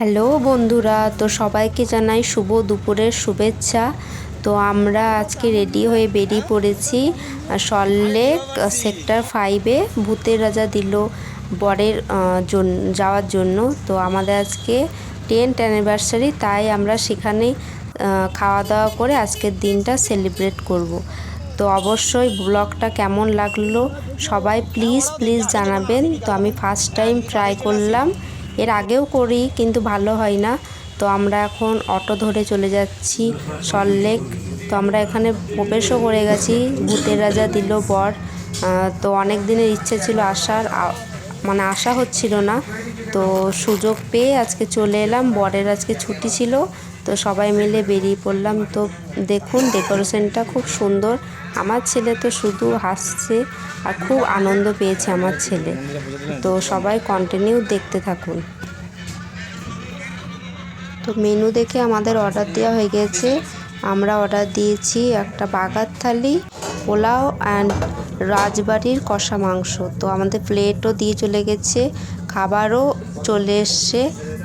Hello বন্ধুরা, তো সবাইকে জানাই শুভ দুপুরের শুভেচ্ছা। তো আমরা আজকে রেডি হয়ে বেরিয়ে পড়েছি সল্টলেক সেক্টর 5-এ ভূতের রাজা দিল বরের যাওয়ার জন্য। তো আমাদের আজকে 10th অ্যানিভার্সারি, তাই আমরা সেখানে খাওয়া দাওয়া করে আজকের দিনটা সেলিব্রেট করব। তো অবশ্যই ব্লগটা কেমন লাগলো সবাই প্লিজ জানাবেন। তো আমি ফার্স্ট টাইম ট্রাই করলাম, এর আগেও করি কিন্তু ভালো হয় না। তো আমরা এখন অটো ধরে চলে যাচ্ছি সল্টলেক। তো আমরা এখানে প্রবেশও করে গেছি ভূতের রাজা দিল বর। তো অনেক দিনের ইচ্ছে ছিল আসার, মানে আসা হচ্ছিল না, তো সুযোগ পেয়ে আজকে চলে এলাম। বরের আজকে ছুটি ছিল, তো সবাই মিলে বেরিয়ে পড়লাম। তো দেখুন ডেকোরেশনটা খুব সুন্দর। আমার ছেলে তো শুধু হাসছে আর খুব আনন্দ পেয়েছে আমার ছেলে। তো সবাই কন্টিনিউ দেখতে থাকুন। তো মেনু দেখে আমাদের অর্ডার দেওয়া হয়ে গেছে। আমরা অর্ডার দিয়েছি একটা বাগার থালি, পোলাও অ্যান্ড রাজবাড়ির কষা মাংস। তো আমাদের প্লেটও দিয়ে চলে গেছে, খাবারও চলে এসছে।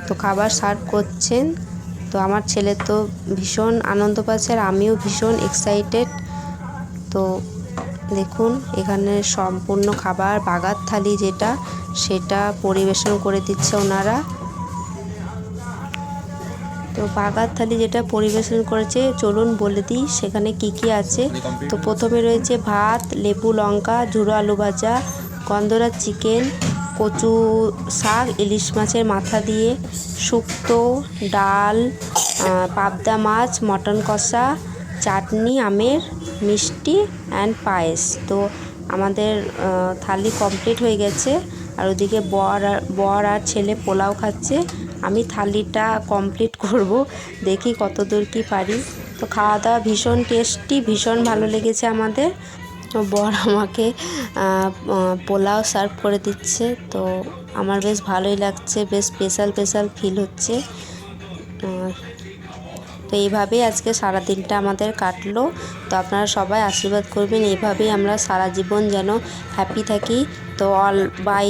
তো খাবার সার্ভ করছেন। তো আমার ছেলে তো ভীষণ আনন্দ পাচ্ছে আর আমিও ভীষণ এক্সাইটেড। তো দেখুন এখানে সম্পূর্ণ খাবার বাগার থালি যেটা, সেটা পরিবেশন করে দিচ্ছে ওনারা। তো বাগার থালি যেটা পরিবেশন করেছে, চলুন বলে দিই সেখানে কি কি আছে। তো প্রথমে রয়েছে ভাত, লেবু লঙ্কা, ঝুড়ো আলু ভাজা, গন্ধরাজ চিকেন, কচু শাক, ইলিশ মাছের মাথা দিয়ে, শুক্তো, ডাল, পাবদা মাছ, মটন কষা, চাটনি, আমের, মিষ্টি অ্যান্ড পায়েস। তো আমাদের থালি কমপ্লিট হয়ে গেছে। আর ওদিকে বর আর ছেলে পোলাও খাচ্ছে। আমি থালিটা কমপ্লিট করব, দেখি কতদূর কি পারি। তো খাওয়া দাওয়া ভীষণ টেস্টি, ভীষণ ভালো লেগেছে আমাদের। তো বর আমাকে পোলাও সার্ভ করে দিচ্ছে। তো আমার বেশ ভালোই লাগছে, বেশ স্পেশাল ফিল হচ্ছে। তো এইভাবেই আজকে সারা দিনটা আমাদের কাটলো। তো আপনারা সবাই আশীর্বাদ করবেন, এইভাবেই আমরা সারা জীবন যেন হ্যাপি থাকি। তো অল বাই।